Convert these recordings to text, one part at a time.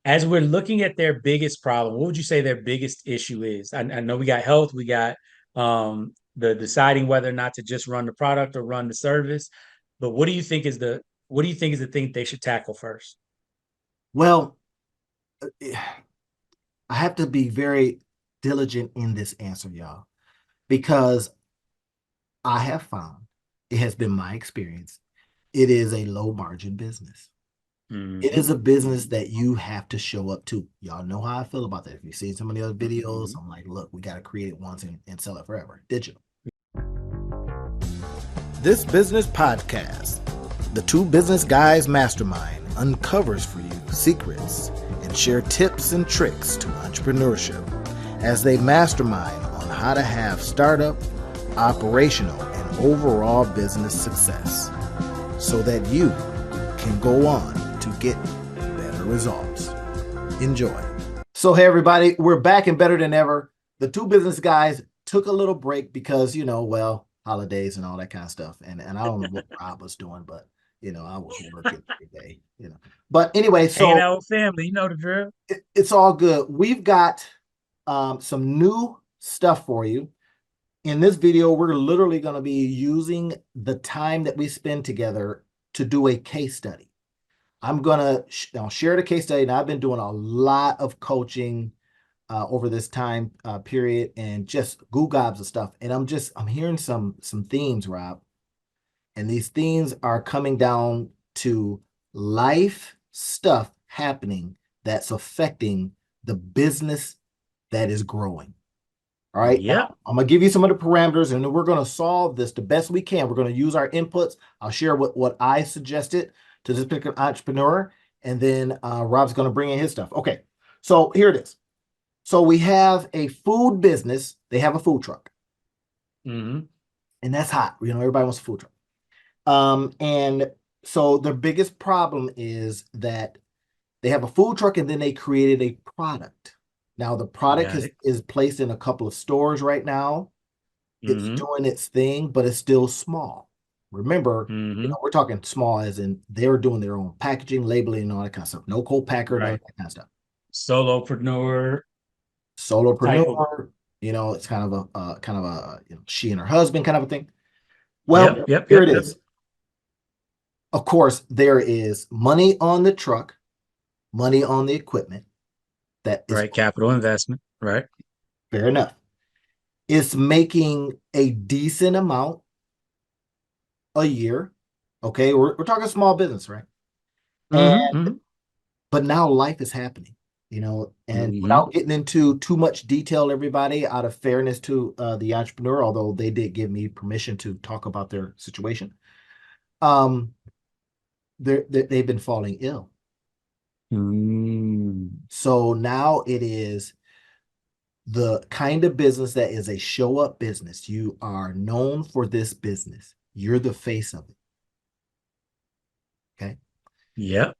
as we're looking at their biggest problem, what would you say their biggest issue is? I know we got health, we got the deciding whether or not to just run the product or run the service. But what do you think is the thing they should tackle first? Well, I have to be very diligent in this answer, y'all, because I have found it has been my experience. It is a low margin business. It Mm-hmm. is a business that you have to show up to. Y'all know how I feel about that. If you've seen some of the other videos, Mm-hmm. I'm like, look, we got to create it once and sell it forever. Digital. This business podcast, the Two Business Guys Mastermind, uncovers for you secrets and share tips and tricks to entrepreneurship as they mastermind on how to have startup, operational, and overall business success so that you can go on to get better results. Enjoy. So, hey, everybody, we're back and better than ever. The Two Business Guys took a little break because, well, holidays and all that kind of stuff. And I don't know what Rob was doing, but, I was working every day. But anyway, Hanging so out with family, you know the drill. it's all good. We've got some new stuff for you. In this video, we're literally going to be using the time that we spend together to do a case study. I'm going to share the case study. And I've been doing a lot of coaching over this time period and just goo gobs of stuff. And I'm hearing some themes, Rob. And these themes are coming down to life stuff happening that's affecting the business that is growing. All right. And Yep. I'm going to give you some of the parameters and we're going to solve this the best we can. We're going to use our inputs. I'll share what I suggested to this particular entrepreneur. And then Rob's going to bring in his stuff. Okay. So here it is. So we have a food business. They have a food truck. Mm-hmm. And that's hot. Everybody wants a food truck. And so their biggest problem is that they have a food truck and then they created a product. Now the product Got is, it. is placed in a couple of stores right now. It's Mm-hmm. doing its thing, but it's still small. Remember, Mm-hmm. we're talking small as in they're doing their own packaging, labeling, and all that kind of stuff. No co-packer, none of Right. that kind of stuff. Solopreneur type of. Solopreneur, it's kind of a she and her husband kind of a thing. Yep. Well, Yep. here Yep. it Yep. is. Of course, there is money on the truck, money on the equipment. That is Right. Capital investment. Right. fair enough. It's making a decent amount a year. Okay, we're talking small business, right? And Mm-hmm. but now life is happening, and Mm-hmm. without getting into too much detail, everybody, out of fairness to the entrepreneur, although they did give me permission to talk about their situation, um, they've been falling ill. Mm-hmm. So now it is the kind of business that is a show up business. You are known for this business. You're the face of it. Okay. Yep.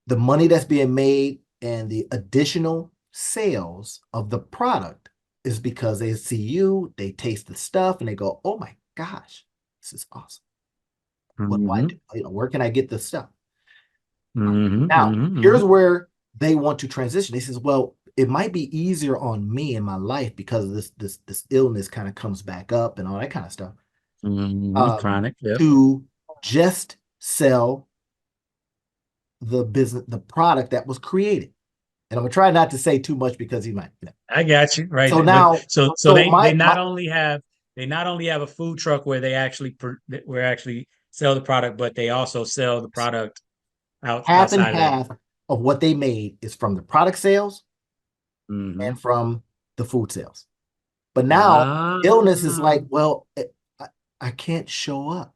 The money that's being made and the additional sales of the product is because they see you, they taste the stuff, and they go, "Oh my gosh, this is awesome. What do I Mm-hmm. do? Where can I get this stuff?" Mm-hmm. Now, Mm-hmm. here's where they want to transition. They says, "Well, it might be easier on me in my life because of this illness kind of comes back up and all that kind of stuff. Mm-hmm. Um, Chronic. Yep. to just sell the business, the product that was created." And I'm gonna try not to say too much because he might. I got you. So Right. But now, so so they my not my only have a food truck where they actually where actually sell the product, but they also sell the product half and outside of that. half of what they made is from the product sales Mm-hmm. and from the food sales. But now Ah. illness is like, well, I can't show up.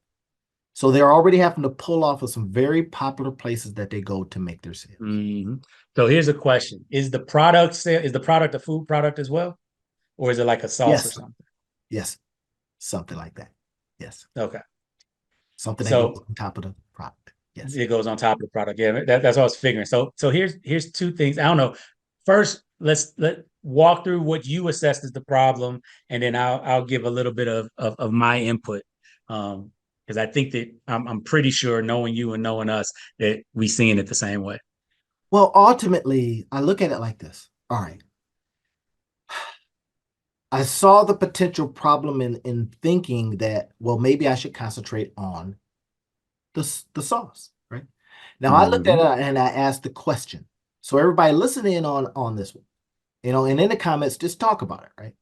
So they're already having to pull off of some very popular places that they go to make their sales. Mm-hmm. So here's a question: is the product a food product as well, or is it like a sauce or Yes, something? yes, something like that. Yes, Okay. something that goes So on top of the product. Yes. it goes on top of the product. Yeah, that's what I was figuring. So here's two things. I don't know. First, let walk through what you assessed as the problem, and then I'll give a little bit of my input. Because I think that I'm pretty sure knowing you and knowing us that we seeing it the same way. Well, ultimately, I look at it like this. All right. I saw the potential problem in thinking that, well, maybe I should concentrate on the sauce, right? Now I looked at Mm-hmm. it and I asked the question. So everybody listen in on this one, and in the comments, just talk about it, right?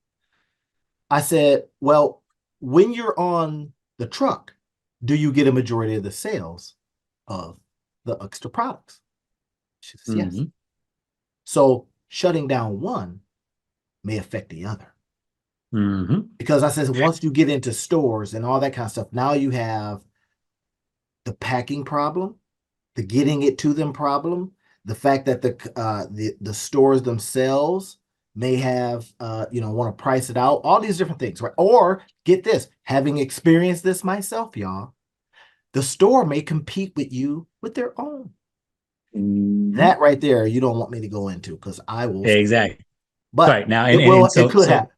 I said, well, when you're on the truck, do you get a majority of the sales of the extra products? She says, yes. Mm-hmm. So shutting down one may affect the other. Mm-hmm. Because I said, once you get into stores and all that kind of stuff, now you have the packing problem, the getting it to them problem, the fact that the stores themselves may have want to price it out, all these different things, right? Or get this, having experienced this myself, y'all, the store may compete with you with their own. Mm-hmm. That right there, you don't want me to go into because I will, Exactly. but Right now, it will, and it so could happen.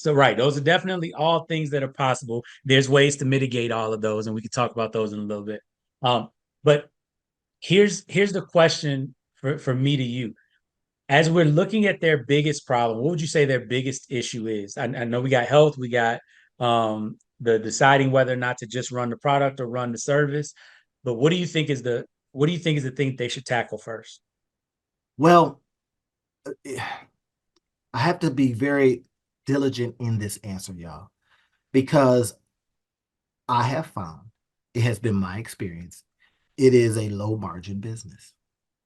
right, those are definitely all things that are possible. There's ways to mitigate all of those, and we can talk about those in a little bit. But here's the question for me to you. As we're looking at their biggest problem, what would you say their biggest issue is? I know we got health, we got the deciding whether or not to just run the product or run the service. But what do you think is the thing they should tackle first? Well, I have to be very diligent in this answer, y'all, because I have found it has been my experience. It is a low margin business.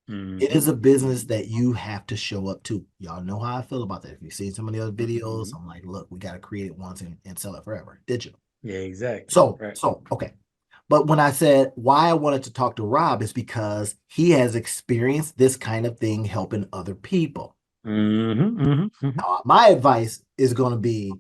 It Mm-hmm. is a business that you have to show up to. Y'all know how I feel about that. If you've seen some of the other videos, Mm-hmm. I'm like, look, we got to create it once and sell it forever. Digital. Yeah, exactly. So, Right. so okay. But when I said why I wanted to talk to Rob is because he has experienced this kind of thing helping other people. Mm-hmm. Mm-hmm. Now, my advice is going to be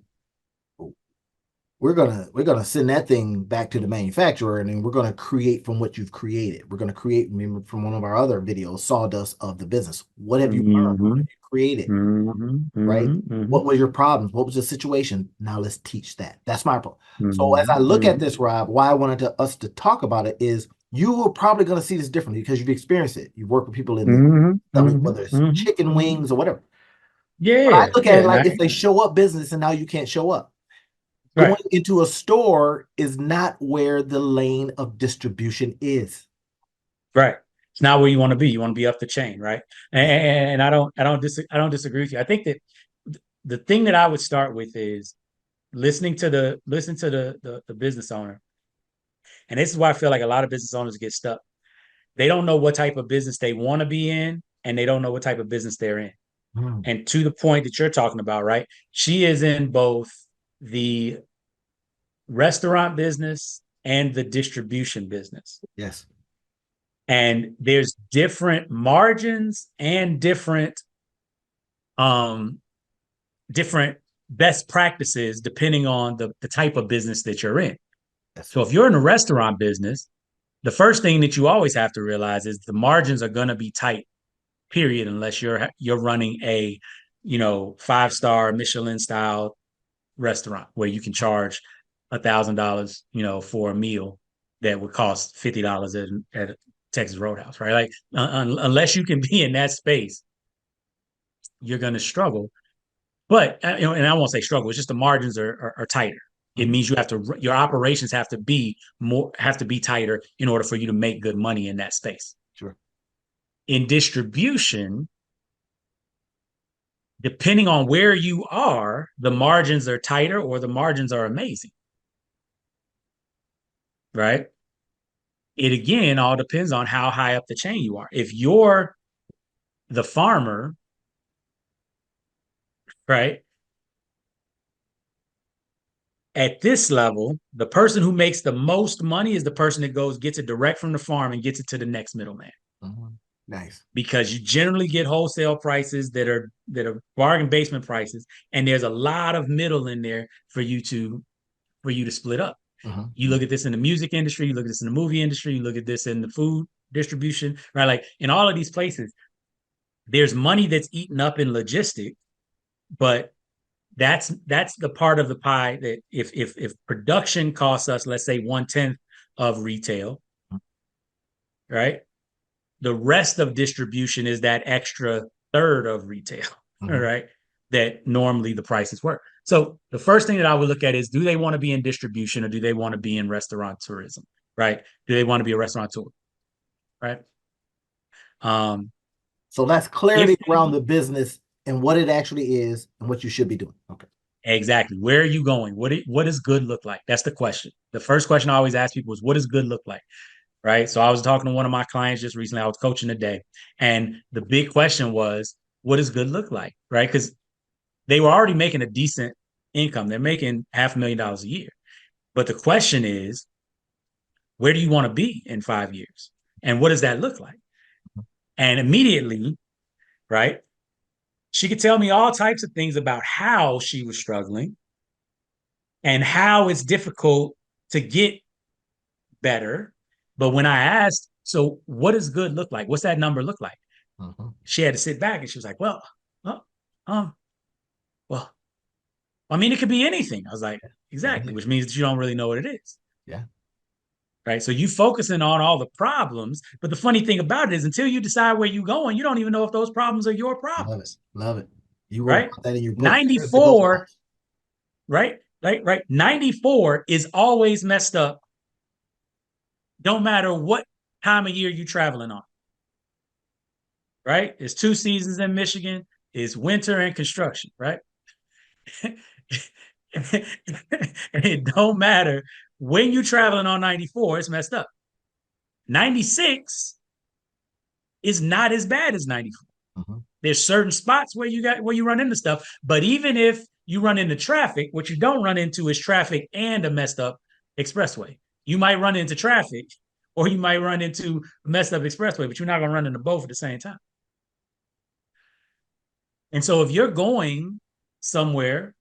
we're gonna send that thing back to the manufacturer, and then we're gonna create from what you've created. We're gonna create, remember, from one of our other videos, sawdust of the business. What have you learned? What Mm-hmm. have you created? Mm-hmm. Right? Mm-hmm. Mm-hmm. What were your problems? What was the situation? Now let's teach that. That's my problem. So as I Mm-hmm. look at Mm-hmm. this, Rob, why I wanted us to talk about it is you are probably going to see this differently because you've experienced it. You've worked with people in the Mm-hmm. selling, Mm-hmm. whether it's Mm-hmm. chicken Mm-hmm. wings or whatever. But I Yeah, look at yeah, it and like if they show up business and now you can't show up. Going right, into a store is not where the lane of distribution is. right. It's not where you want to be. You want to be up the chain, right? And I don't disagree with you. I think that the thing that I would start with is listen to the business owner. And this is why I feel like a lot of business owners get stuck. They don't know what type of business they want to be in, and they don't know what type of business they're in. Mm, And to the point that you're talking about, right? She is in both the restaurant business and the distribution business. yes. And there's different margins and um different best practices depending on the type of business that you're in. Yes. So if you're in a restaurant business, the first thing that you always have to realize is the margins are going to be tight, period, unless you're running a, five-star Michelin style restaurant where you can charge $1,000, for a meal that would cost $50 at a Texas Roadhouse, right? Like unless you can be in that space, you're going to struggle. But and I won't say struggle. It's just the margins are tighter. It Mhm. means your operations have to be tighter in order for you to make good money in that space. Sure. In distribution, depending on where you are, the margins are tighter or the margins are amazing, right? It again all depends on how high up the chain you are. If you're the farmer, right, at this level, the person who makes the most money is the person that goes gets it direct from the farm and gets it to the next middleman. Mhm. Nice. Because you generally get wholesale prices that are bargain basement prices, and there's a lot of middle in there for you to split up. You Mhm. look at this in the music industry, you look at this in the movie industry, you look at this in the food distribution, right? Like in all of these places, there's money that's eaten up in logistics, but that's the part of the pie that if production costs us, let's say 1/10 of retail, right? the rest of distribution is that extra third of retail, all Mm-hmm. right, that normally the prices work. So the first thing that I would look at is, do they want to be in distribution or do they want to be in restaurant tourism, right? Do they want to be a restaurateur, right? Um, So that's if clarity around the business and what it actually is and what you should be doing. Okay. exactly, where are you going? What does good look like? That's the question. The first question I always ask people is, what does good look like? Right. So I was talking to one of my clients just recently. I was coaching today, and the big question was, what does good look like? Right. Because they were already making a decent income. They're making $500,000 a year. But the question is, where do you want to be in 5 years? And what does that look like? And immediately, right, she could tell me all types of things about how she was struggling and how it's difficult to get better. But when I asked, so what does good look like? What's that number look like? Mm-hmm. She had to sit back and she was like, well, um, well, I mean, it could be anything. I was like, exactly, which means that you don't really know what it is. Yeah. Right. So you focusing on all the problems. But the funny thing about it is until you decide where you're going, you don't even know if those problems are your Love it. problems. Love it. You wrote Right. about that in your book. Here's the gold 94, mines. right? Right. 94 is always messed up. Don't matter what time of year you're traveling on. Right. It's 2 seasons in Michigan. It's winter and construction, right? It don't matter when you're traveling on 94, it's messed up. 96 is not as bad as 94. Mm-hmm. There's certain spots where you run into stuff, but even if you run into traffic, what you don't run into is traffic and a messed up expressway. You might run into traffic or you might run into a messed up expressway, but you're not going to run into both at the same time. And so if you're going somewhere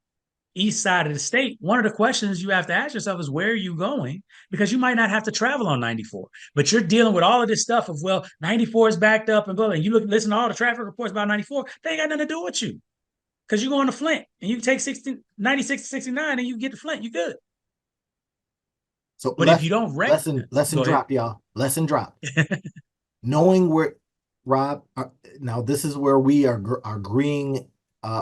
east side of the state, one of the questions you have to ask yourself is, where are you going? Because you might not have to travel on 94, but you're dealing with all of this stuff of, well, 94 is backed up and blah, blah. And you listen to all the traffic reports about 94, they ain't got nothing to do with you. Because you're going to Flint and you can take 96 to 69 and you get to Flint, you good. So But if you don't recognize, lesson go ahead. drop, y'all. Lesson drop. Knowing where Rob, now this is where we are agreeing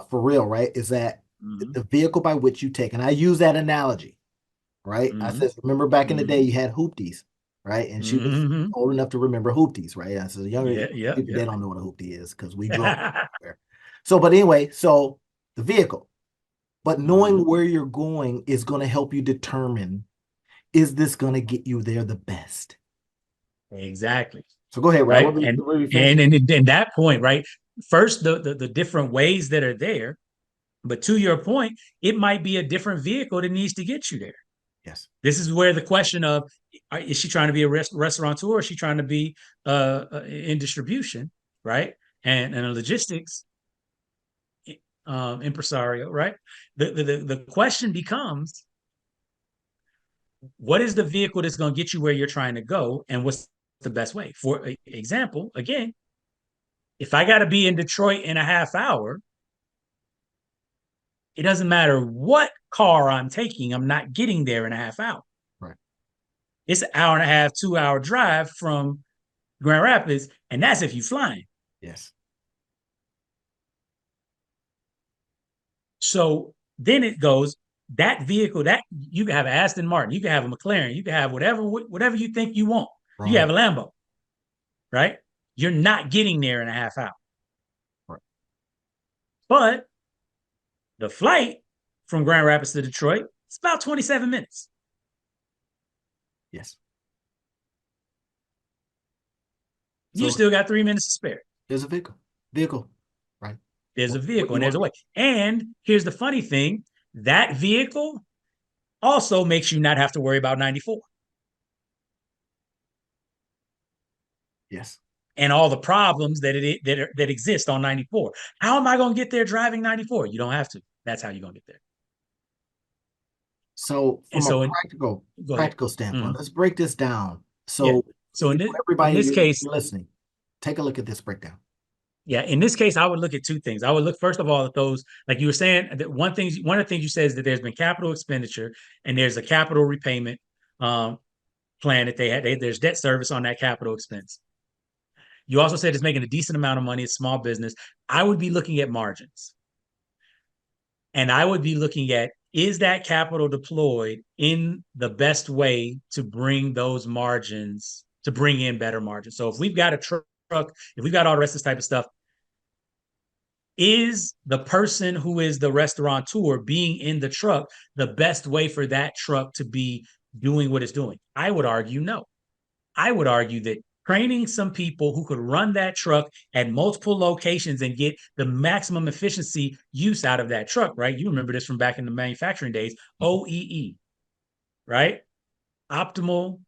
for real, right? Is that Mm-hmm. the vehicle by which you take, and I use that analogy, right? I Mm-hmm. said, remember back in the day Mm-hmm. you had hoopties, right? And she was Mm-hmm. old enough to remember hoopties, right? I said, younger Yeah, yeah, people, yeah. they don't know what a hoopty is because we grew up there. So, but anyway, so the vehicle, but knowing Mm-hmm. where you're going is going to help you determine, is this going to get you there the best? Exactly. So go ahead, Rob. Right. What And were you and finishing? and that point, right? First, the different ways that are there. But to your point, it might be a different vehicle that needs to get you there. Yes. This is where the question of, is she trying to be a restaurateur or is she trying to be in distribution, right? And a logistics impresario, right? The question becomes, what is the vehicle that's going to get you where you're trying to go, and what's the best way? For example, again, if I got to be in Detroit in a half hour, it doesn't matter what car I'm taking, I'm not getting there in a half hour. Right. It's an hour and a half, 2 hour drive from Grand Rapids, and that's if you're flying. Yes. So then it goes, that vehicle, that you can have an Aston Martin, you can have a McLaren, you can have whatever you think you want. You can Right. have a Lambo, right? You're not getting there in a half hour. Right. But the flight from Grand Rapids to Detroit, it's about 27 minutes. Yes. You So still got 3 minutes to spare. there's a vehicle. Vehicle. Right. There's a What vehicle you and there's want a to way. do. And here's the funny thing, that vehicle also makes you not have to worry about 94 Yes. and all the problems that exist on 94. How am I going to get there driving 94? You don't have to. That's how you're going to get there. So And from a so, go ahead. practical standpoint, Mhm. let's break this down. Yeah. So So in everybody this case, you're listening, take a look at this breakdown. yeah, in this case, I would look at two things. I would look first of all at those, like you were saying, that one of the things you said is that there's been capital expenditure and there's a capital repayment um, plan that they had. There's debt service on that capital expense. You also said it's making a decent amount of money. It's small business. I would be looking at margins. And I would be looking at, is that capital deployed in the best way to bring those margins, to bring in better margins? So if we've got a truck, if we've got all the rest of this type of stuff, is the person who is the restaurateur being in the truck the best way for that truck to be doing what it's doing? I would argue no. I would argue that training some people who could run that truck at multiple locations and get the maximum efficiency use out of that truck, right? You remember this from back in the manufacturing days, OEE, right? Optimal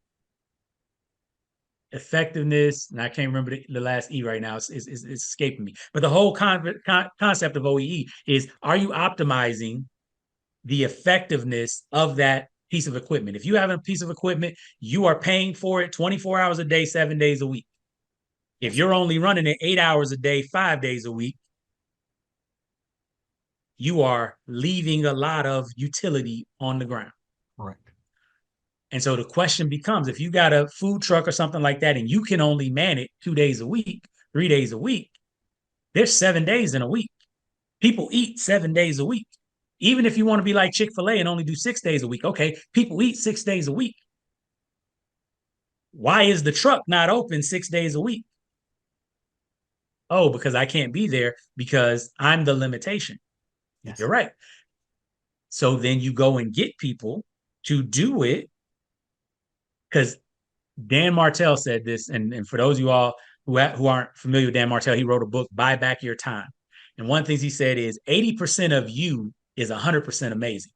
effectiveness, and I can't remember the last E right now. It's escaping me. But the whole concept of OEE is, are you optimizing the effectiveness of that piece of equipment? If you have a piece of equipment, you are paying for it 24 hours a day, 7 days a week. If you're only running it 8 hours a day, 5 days a week, you are leaving a lot of utility on the ground. Right. And so the question becomes, if you got a food truck or something like that and you can only man it 2 days a week, 3 days a week, there's 7 days in a week. People eat 7 days a week. Even if you want to be like Chick-fil-A and only do 6 days a week, okay, people eat 6 days a week. Why is the truck not open 6 days a week? Oh, because I can't be there because I'm the limitation. Yes. You're right. So then you go and get people to do it, because Dan Martell said this, and for those of you all who aren't familiar with Dan Martell, he wrote a book, Buy Back Your Time. And one of the things he said is 80% of you is 100% amazing.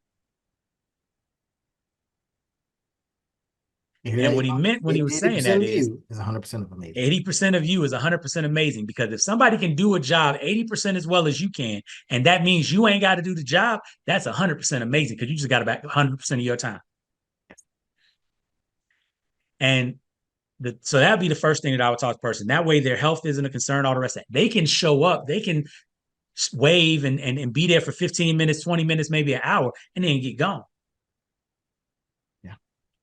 And what he meant when he was saying 80% that of is you is 100% of amazing. 80% of you is 100% amazing, because if somebody can do a job 80% as well as you can, and that means you ain't got to do the job, that's 100% amazing, because you just got about 100% of your time. And so that'd be the first thing that I would talk to the person. That way their health isn't a concern, all the rest of that. They can show up, they can wave and be there for 15 minutes, 20 minutes, maybe an hour, and then get gone. Yeah.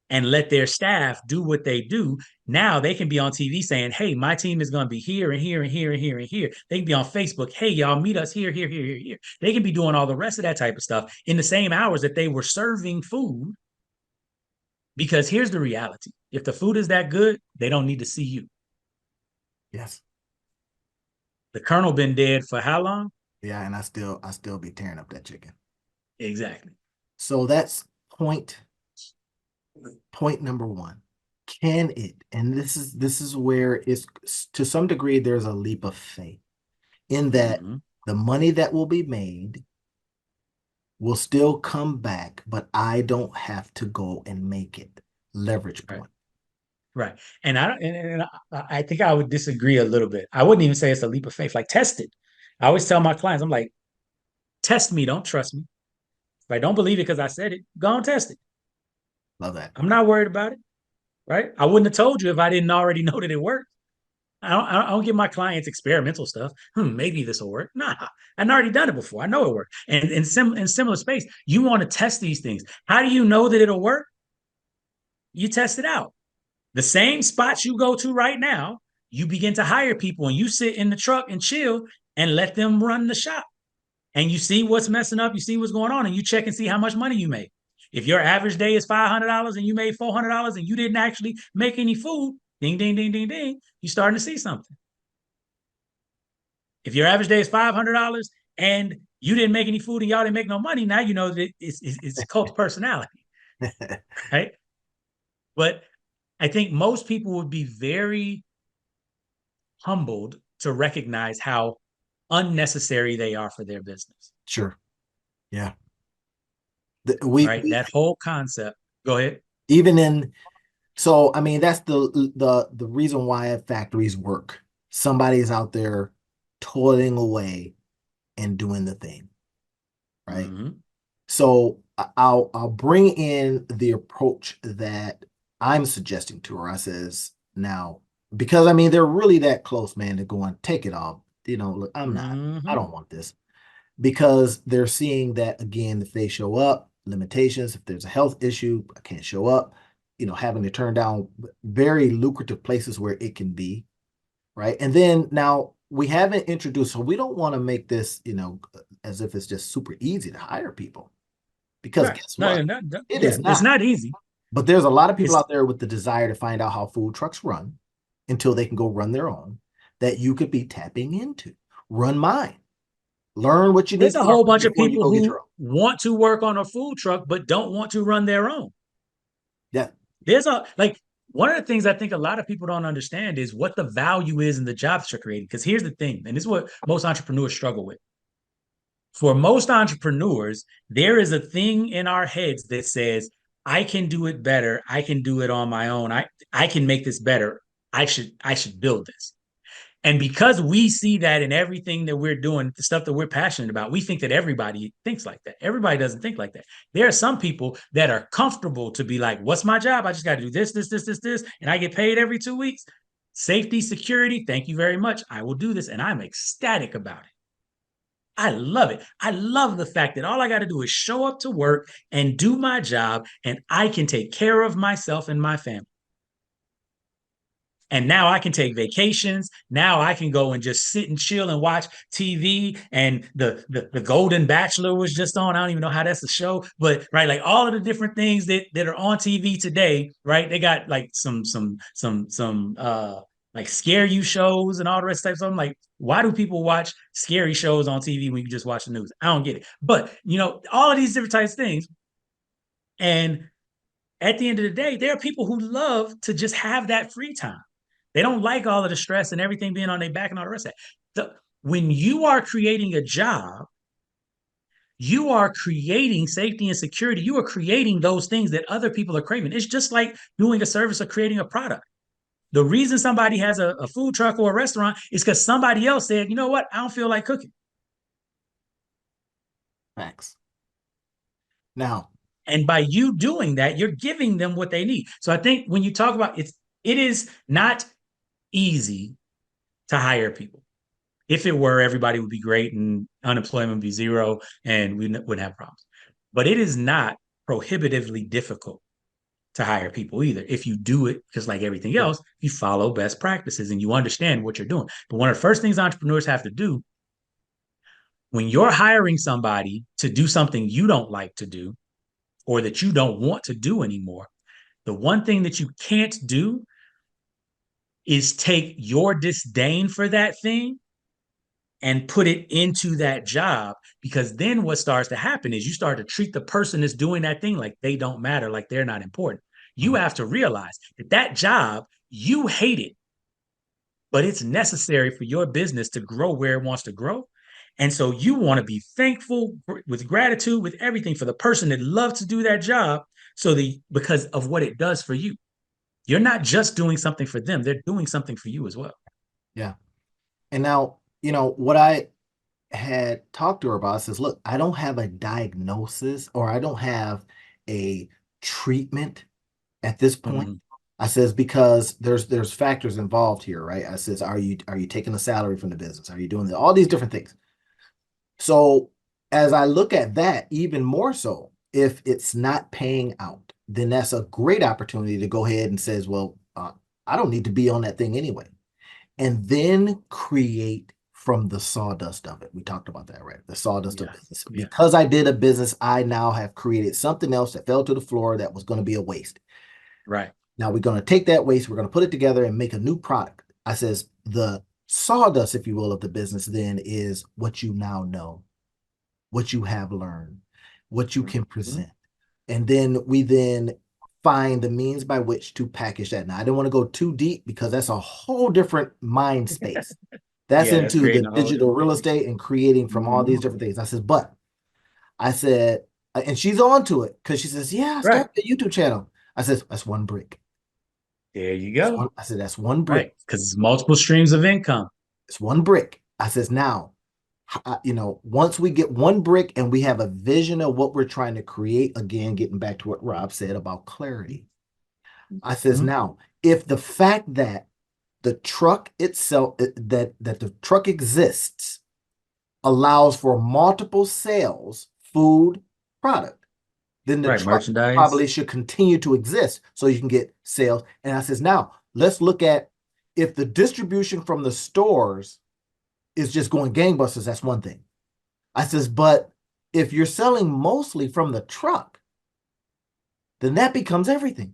And let their staff do what they do. Now they can be on TV saying, hey, my team is going to be here and here and here and here and here. They can be on Facebook. Hey, y'all, meet us here, here, here, here, here. They can be doing all the rest of that type of stuff in the same hours that they were serving food. Because here's the reality. If the food is that good, they don't need to see you. Yes. The Colonel been dead for how long? Yeah, and I still be tearing up that chicken. Exactly. So that's point number one. Can it? And this is where it's, to some degree, there's a leap of faith in that the money that will be made will still come back, but I don't have to go and make it. Leverage point. Right. And I think I would disagree a little bit. I wouldn't even say it's a leap of faith. Like, test it. I always tell my clients, I'm like, test me, don't trust me. If I don't believe it because I said it, go and test it. Love that. I'm not worried about it. Right. I wouldn't have told you if I didn't already know that it worked. I don't give my clients experimental stuff. Maybe this will work. Nah, I've already done it before. I know it worked. And in similar space, you want to test these things. How do you know that it'll work? You test it out. The same spots you go to right now, you begin to hire people and you sit in the truck and chill and let them run the shop. And you see what's messing up, you see what's going on, and you check and see how much money you make. If your average day is $500 and you made $400 and you didn't actually make any food, ding, ding, ding, ding, ding, you're starting to see something. If your average day is $500 and you didn't make any food and y'all didn't make no money, now you know that it's cult personality, right? But I think most people would be very humbled to recognize how unnecessary they are for their business. Sure. Yeah. That whole concept. Go ahead. So I mean, that's the reason why factories work. Somebody is out there toiling away and doing the thing, right? So I'll bring in the approach that I'm suggesting to her. I says, now, because I mean, they're really that close, man, to going, take it all. Look, I'm not, I don't want this, because they're seeing that, again, if they show up, limitations, if there's a health issue, I can't show up, having to turn down very lucrative places where it can be, right? And then now we haven't introduced, so we don't want to make this, as if it's just super easy to hire people. Because Right. guess No, what? no, It yeah, is it's not. not easy. But there's a lot of people It's out there with the desire to find out how food trucks run until they can go run their own that you could be tapping into. Run mine. Learn what you need there's to a learn whole bunch of before you people go get who your own. want to work on a food truck but don't want to run their own. Yeah, There's a like one of the things I think a lot of people don't understand is what the value is in the jobs you're creating. Because here's the thing, and this is what most entrepreneurs struggle with. For most entrepreneurs, there is a thing in our heads that says, I can do it better. I can do it on my own. I can make this better. I should build this. And because we see that in everything that we're doing, the stuff that we're passionate about, we think that everybody thinks like that. Everybody doesn't think like that. There are some people that are comfortable to be like, what's my job? I just got to do this, and I get paid every 2 weeks. Safety, security, thank you very much. I will do this. And I'm ecstatic about it. I love it. I love the fact that all I got to do is show up to work and do my job, and I can take care of myself and my family. And now I can take vacations. Now I can go and just sit and chill and watch TV. And the Golden Bachelor was just on. I don't even know how that's a show, but right, like all of the different things that are on TV today, right? They got like some like scare you shows and all the rest of stuff. So I'm like, why do people watch scary shows on TV when you just watch the news? I don't get it. But all of these different types of things. And at the end of the day, there are people who love to just have that free time. They don't like all of the stress and everything being on their back and all the rest of that. When you are creating a job, you are creating safety and security. You are creating those things that other people are craving. It's just like doing a service or creating a product. The reason somebody has a food truck or a restaurant is because somebody else said, you know what, I don't feel like cooking. facts. Now, And by you doing that, you're giving them what they need. So I think when you talk about it is not easy to hire people. If it were, everybody would be great and unemployment would be zero and we wouldn't have problems. But it is not prohibitively difficult to hire people either. If you do it just like everything yeah, else, you follow best practices and you understand what you're doing. But one of the first things entrepreneurs have to do when you're hiring somebody to do something you don't like to do or that you don't want to do anymore, the one thing that you can't do is take your disdain for that thing and put it into that job, because then what starts to happen is you start to treat the person that's doing that thing like they don't matter, like they're not important. You mhm, have to realize that that job, you hate it, but it's necessary for your business to grow where it wants to grow. And so you want to be thankful with gratitude, with everything for the person that loves to do that job, so the because of what it does for you. You're not just doing something for them, they're doing something for you as well. yeah. And now, what I had talked to her about says, look, I don't have a diagnosis or I don't have a treatment at this point. Mm-hmm. I says because there's factors involved here, right? I says, are you taking a salary from the business? Are you doing all these different things? So as I look at that, even more so, if it's not paying out, then that's a great opportunity to go ahead and says, well, I don't need to be on that thing anyway, and then create from the sawdust of it. We talked about that, right? The sawdust of Yeah. business. Yeah. Because I did a business, I now have created something else that fell to the floor that was going to be a waste. Right. Now we're going to take that waste, we're going to put it together and make a new product. I says the sawdust, if you will, of the business then is what you now know, what you have learned, what you can Mm-hmm. present. And then we then find the means by which to package that. Now, I don't want to go too deep because that's a whole different mind space. That's Yeah, that's into the creating a whole digital different real thing. estate and creating from all Mm-hmm. these different things. I said, and she's on to it because she says, yeah, I Right. started a YouTube channel. I said, that's one brick. There you go. I said, that's one Right. brick. Because it's multiple streams of income. It's one brick. I says, now, once we get one brick and we have a vision of what we're trying to create, again, getting back to what Rob said about clarity. I says, Mm-hmm. now, if the fact that the truck itself, that the truck exists, allows for multiple sales, food, product, then the Right. truck Merchandise. probably should continue to exist so you can get sales. And I says, now let's look at if the distribution from the stores is just going gangbusters, that's one thing. I says, but if you're selling mostly from the truck, then that becomes everything.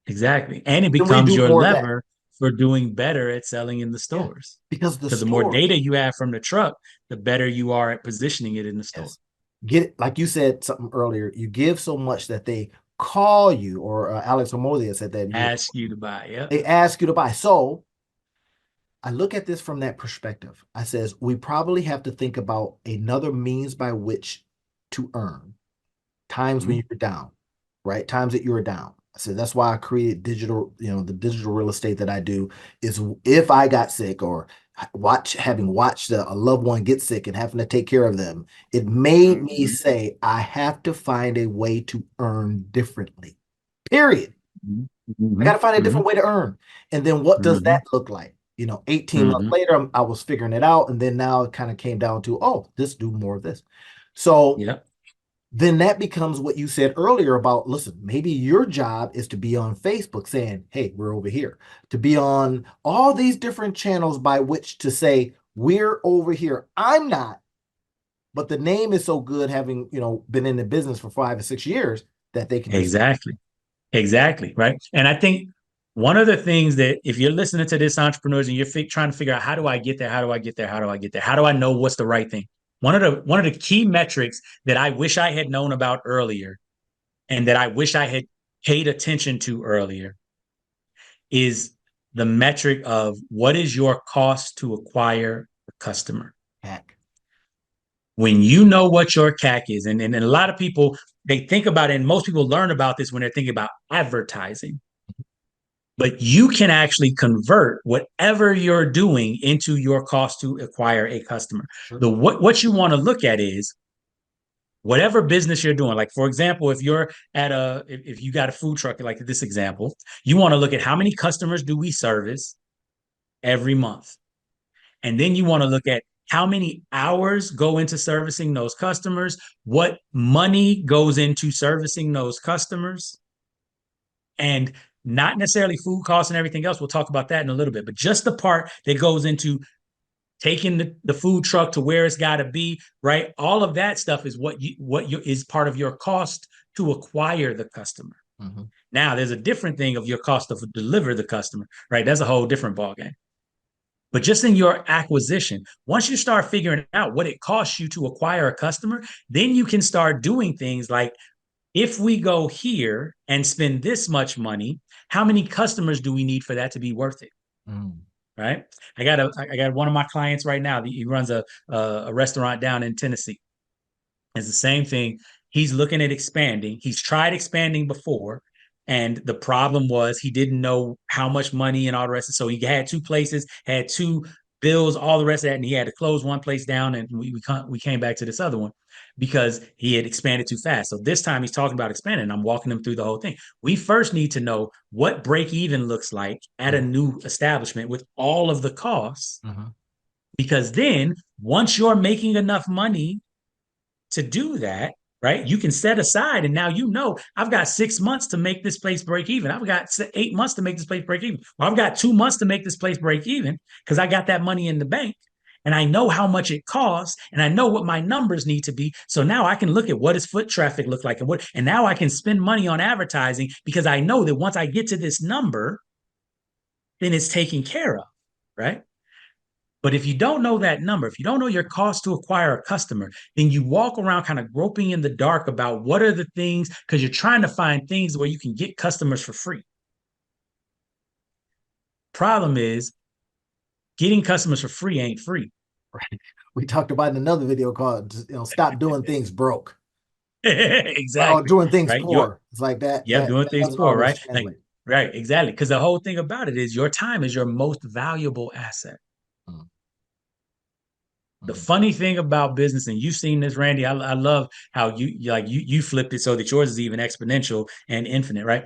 Exactly. And it Then we becomes do your more of that. lever for doing better at selling in the Yeah. stores. Because the Because the more stores, data you have from the truck, the better you are at positioning it in the store. yes, get it, like you said something earlier, you give so much that they call you, or Alex Homolia said that Ask you to buy. Yep. they ask you to buy. So I look at this from that perspective. I says we probably have to think about another means by which to earn times when Mhm. you're down, right? Times that you're down. I said that's why I created digital, the digital real estate that I do is if I got sick or having watched a loved one get sick and having to take care of them, it made me Mhm. say I have to find a way to earn differently. Period. Mhm. I got Mhm. to find a different Mhm. way to earn. And then what does that Mhm. look like? 18 months Mhm. later, I was figuring it out. And then now it kind of came down to, oh, this do more of this. So Yep. then that becomes what you said earlier about, listen, maybe your job is to be on Facebook saying, hey, we're over here, to be on all these different channels by which to say, we're over here. I'm not, but the name is so good having, been in the business for 5 or 6 years that they can just, Exactly. Exactly. Right. And I think one of the things that if you're listening to this entrepreneurs and you're trying to figure out how do I get there? How do I get there? How do I get there? How do I know what's the right thing? One of the key metrics that I wish I had known about earlier and that I wish I had paid attention to earlier is the metric of what is your cost to acquire a customer. heck. When you know what your CAC is, and a lot of people they think about it, and most people learn about this when they're thinking about advertising. But you can actually convert whatever you're doing into your cost to acquire a customer. Sure. What you want to look at is whatever business you're doing. Like for example, if you're at if you got a food truck like this example, you want to look at how many customers do we service every month. And then you want to look at how many hours go into servicing those customers, what money goes into servicing those customers, and not necessarily food costs and everything else. We'll talk about that in a little bit, but just the part that goes into taking the food truck to where it's got to be, right? All of that stuff is what is part of your cost to acquire the customer. Mhm. Now, there's a different thing of your cost to deliver the customer, right? That's a whole different ballgame. But just in your acquisition, once you start figuring out what it costs you to acquire a customer, then you can start doing things like if we go here and spend this much money, how many customers do we need for that to be worth it? Mm. Right. I got one of my clients right now. He runs a restaurant down in Tennessee. It's the same thing. He's looking at expanding. He's tried expanding before, and the problem was he didn't know how much money and all the rest. So he had two places, had two bills, all the rest of that, and he had to close one place down, and we came back to this other one because he had expanded too fast. So this time he's talking about expanding. And I'm walking him through the whole thing. We first need to know what break even looks like at a Mhm. new establishment with all of the costs, Mhm. because then once you're making enough money to do that, right? You can set aside, and now you know I've got 6 months to make this place break even. I've got 8 months to make this place break even. Well, I've got 2 months to make this place break even because I got that money in the bank. And I know how much it costs, and I know what my numbers need to be. So now I can look at what does foot traffic look like, and now I can spend money on advertising because I know that once I get to this number, then it's taken care of, right? But if you don't know that number, if you don't know your cost to acquire a customer, then you walk around kind of groping in the dark about what are the things, because you're trying to find things where you can get customers for free. Problem is, getting customers for free ain't free. Right. We talked about in another video called, stop doing things broke or Exactly. doing things Right. You're, poor. It's like that, yep, doing that things doesn't poor, always right? Like, translate. right, exactly. Because the whole thing about it is your time is your most valuable asset. Mm. The Mhm. funny thing about business, and you've seen this, Randy, I love how you flipped it so that yours is even exponential and infinite, right?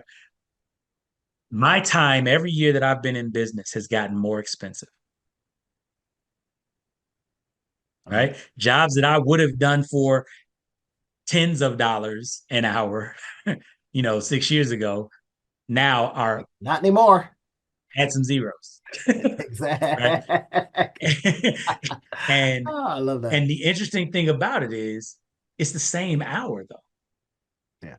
My time every year that I've been in business has gotten more expensive, Uh, right? Jobs that I would have done for tens of dollars an hour, 6 years ago, now are not anymore. add some zeros, right? Exactly. and Oh, I love that. and the interesting thing about it is it's the same hour though. Yeah.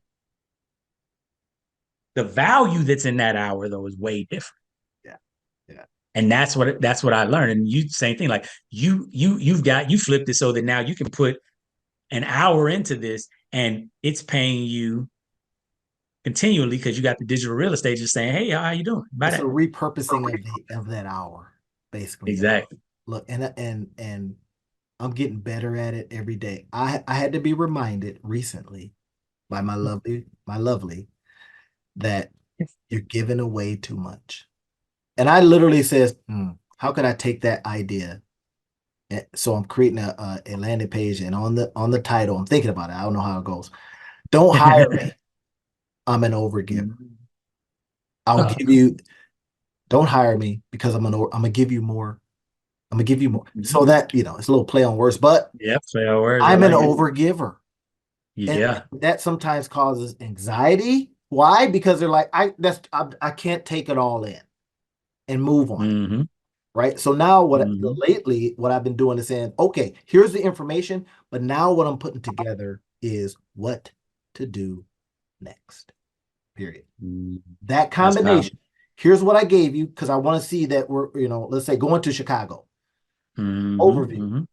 The value that's in that hour though is way different. Yeah. Yeah. And that's what I learned. And you same thing. Like you flipped it so that now you can put an hour into this and it's paying you continually because you got the digital real estate just saying, hey, how you doing? Buy It's a that. repurposing of that hour, basically, y'all. Exactly. Look, and I'm getting better at it every day. I had to be reminded recently by my lovely that you're giving away too much. And I literally says, how could I take that idea? So I'm creating a landing page, and on the title, I'm thinking about it. I don't know how it goes. Don't hire me. I'm an overgiver. I'll Oh, give you. Don't hire me because I'm gonna give you more. I'm gonna give you more. mhm. So that it's a little play on words, but Yep. Play our words. I I'm an like it. overgiver, and Yeah. that sometimes causes anxiety. Why? Because they're like, I can't take it all in and move on. Hmm. Right. So now Hmm. what I've been doing is saying, okay, here's the information, but now what I'm putting together is what to do next. Period. That That's powerful. combination. Here's what I gave you because I want to see that let's say going to Chicago. Hmm. Overview. Hmm.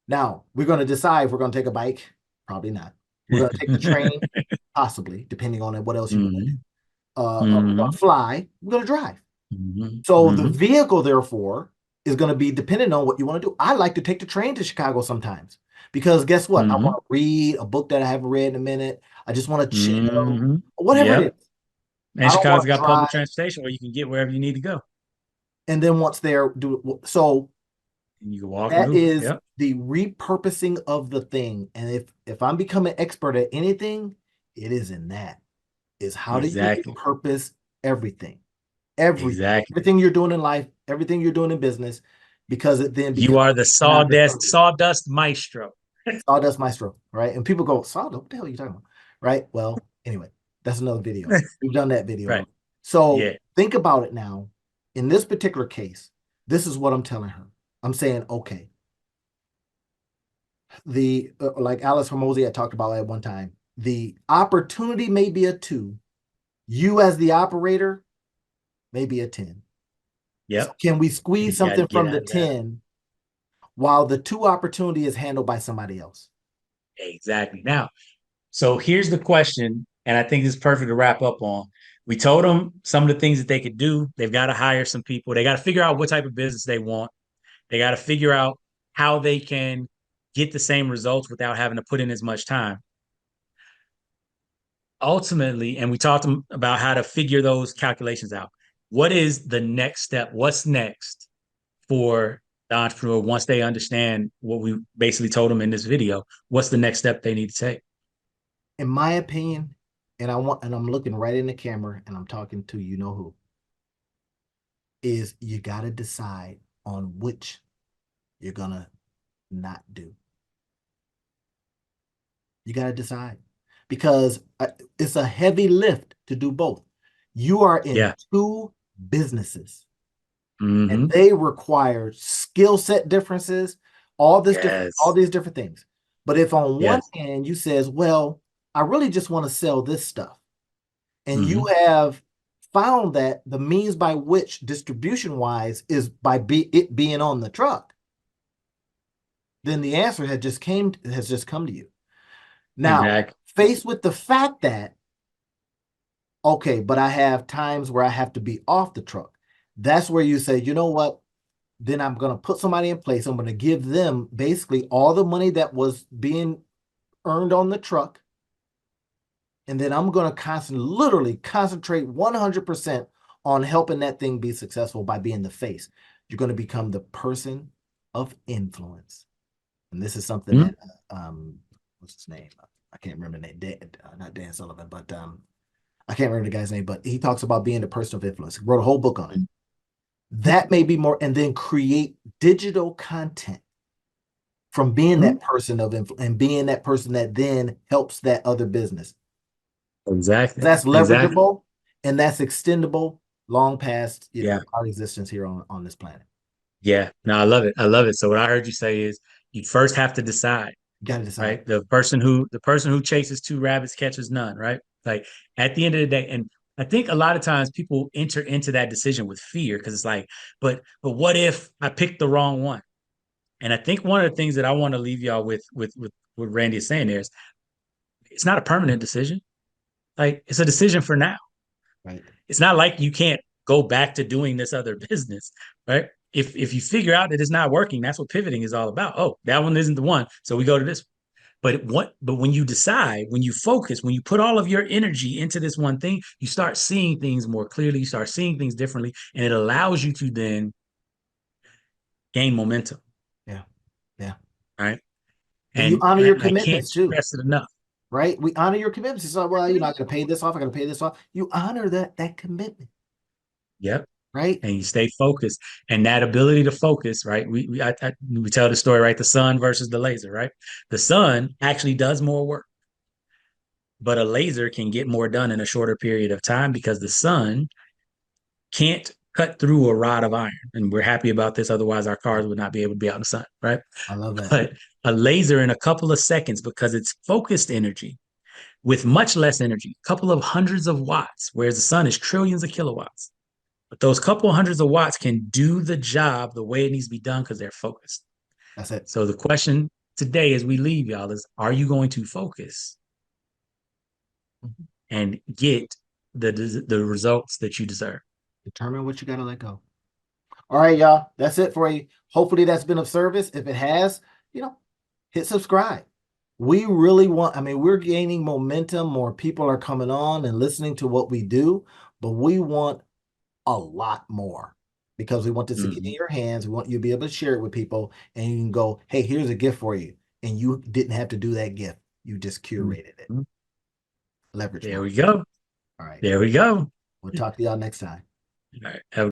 Now we're going to decide if we're going to take a bike. Probably not. We're going to take the train, possibly, depending on what else you want to do. Hmm. We're going to Hmm. fly. We're going to drive. Hmm. So the Hmm. vehicle, therefore, is going to be dependent on what you want to do. I like to take the train to Chicago sometimes because guess what? I Hmm. want to read a book that I haven't read in a minute. I just want to chill, Hmm. whatever it Yep. is. And I don't Chicago's want to got public drive. transportation where you can get wherever you need to go. And then once there, do so And you can walk and that Uber. is Yep. the repurposing of the thing. And if I'm becoming expert at anything, it is in that. Is how do you Exactly. repurpose everything? Everything. Exactly. Everything you're doing in life, everything you're doing in business, because it then You becomes are the an sawdust opportunity. sawdust maestro. Sawdust Maestro, right? And people go, Sawdust, what the hell are you talking about? Right? Well, anyway, that's another video. We've done that video. Right. So Yeah. think about it now. In this particular case, this is what I'm telling her. I'm saying, okay, the like Alice Hormozy had talked about at one time, the opportunity may be a 2. You as the operator may be a 10. So Yep. can we And squeeze you got to something get from the out of that. 10 while the 2 opportunity is handled by somebody else? Exactly. Now, so here's the question, and I think this is perfect to wrap up on. We told them some of the things that they could do. They've got to hire some people. They got to figure out what type of business they want. They got to figure out how they can get the same results without having to put in as much time. Ultimately, and we talked about how to figure those calculations out. What is the next step? What's next for the entrepreneur once they understand what we basically told them in this video? What's the next step they need to take? In my opinion, and I'm looking right in the camera and I'm talking to you know who, is you got to decide on which you're gonna not do. You got to decide because it's a heavy lift to do both. You are in Yeah. 2 businesses and Mm-hmm. they require skill set differences, all Yes. these different things. But if on one Yes. hand you says, well, I really just want to sell this stuff, and you Mm-hmm. have found that the means by which distribution wise is by it being on the truck, then the answer has just come to you. Now, Exactly. faced with the fact that, okay, but I have times where I have to be off the truck. That's where you say, you know what? Then I'm going to put somebody in place. I'm going to give them basically all the money that was being earned on the truck. And then I'm going to literally concentrate 100% on helping that thing be successful by being the face. You're going to become the person of influence. And this is something Mm-hmm. that, what's his name? I can't remember the name. Not Dan Sullivan, but I can't remember the guy's name, but he talks about being the person of influence. He wrote a whole book on it. That may be more, and then create digital content from being Mm-hmm. that person of influence and being that person that then helps that other business. Exactly. That's Exactly. leverageable and that's extendable. long past, Yeah. our existence here on this planet. Yeah. No, I love it. I love it. So what I heard you say is you first have to decide, You got to decide. right? The person who chases two rabbits catches none, right? Like at the end of the day, and I think a lot of times people enter into that decision with fear because it's like, but what if I picked the wrong one? And I think one of the things that I want to leave y'all with what Randy is saying there is it's not a permanent decision. Like it's a decision for now. Right. It's not like you can't go back to doing this other business, right? If you figure out that it's not working, that's what pivoting is all about. Oh, that one isn't the one, so we go to this. But when you decide, when you focus, when you put all of your energy into this one thing, you start seeing things more clearly. You start seeing things differently, and it allows you to then gain momentum, Yeah. Yeah. right? And you And honor your I can't commitments too, stress it enough. right? We honor your commitments. It's like, well, you're not going to pay this off. I got to pay this off. You honor that commitment, Yep. right? And you stay focused, and that ability to focus, right? We tell the story, right? The sun versus the laser, right? The sun actually does more work, but a laser can get more done in a shorter period of time because the sun can't cut through a rod of iron, and we're happy about this. Otherwise, our cars would not be able to be out in the sun, right? I love that. But a laser in a couple of seconds, because it's focused energy with much less energy, a couple of hundreds of watts, whereas the sun is trillions of kilowatts. But those couple of hundreds of watts can do the job the way it needs to be done because they're focused. That's it. So the question today as we leave y'all is, are you going to focus Mhm. and get the results that you deserve? Determine what you got to let go. All right, y'all. That's it for you. Hopefully that's been of service. If it has, hit subscribe. We really want, I mean, we're gaining momentum. More people are coming on and listening to what we do, but we want a lot more because we want this to get in Mm-hmm. your hands. We want you to be able to share it with people and you can go, hey, here's a gift for you. And you didn't have to do that gift. You just curated it. Mm-hmm. Leverage There more. we go. All right. There we go. We'll talk to y'all next time. All right. Have